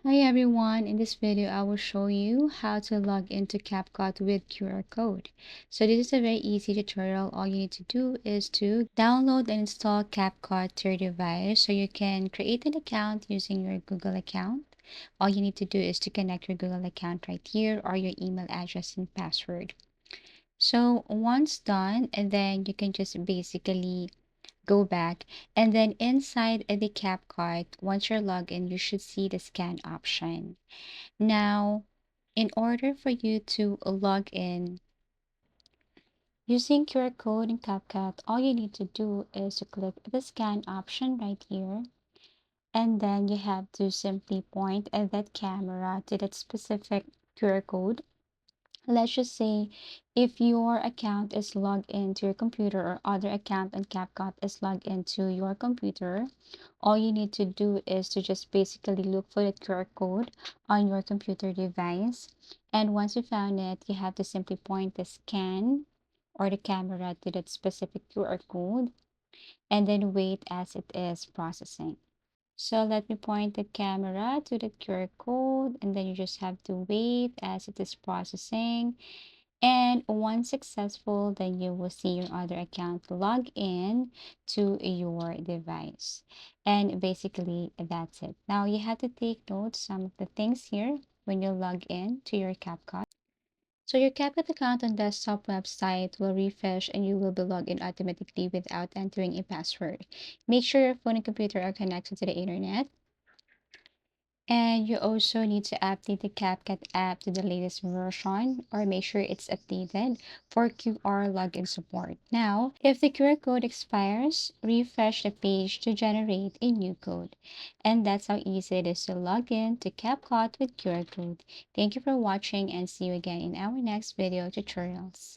Hi everyone, in this video I will show you how to log into CapCut with QR code. So this is a very easy tutorial. All you need to do is to download and install CapCut to your device so you can create an account using your Google account. All you need to do is to connect your Google account right here or your email address and password. So once done, and then you can just basically go back, and then inside the CapCut, once you're logged in, you should see the scan option. Now, in order for you to log in using QR code in CapCut, all you need to do is to click the scan option right here, and then you have to simply point at that camera to that specific QR code. Let's just say if your account is logged into your computer or other account on CapCut is logged into your computer, all you need to do is to just basically look for the QR code on your computer device. And once you found it, you have to simply point the scan or the camera to that specific QR code and then wait as it is processing. So let me point the camera to the QR code, and then you just have to wait as it is processing. And once successful, then you will see your other account log in to your device. And basically, that's it. Now, you have to take note some of the things here when you log in to your CapCut. So your CapCut account on desktop website will refresh and you will be logged in automatically without entering a password. Make sure your phone and computer are connected to the internet. And you also need to update the CapCut app to the latest version or make sure it's updated for QR login support. Now, if the QR code expires, refresh the page to generate a new code. And that's how easy it is to log in to CapCut with QR code. Thank you for watching and see you again in our next video tutorials.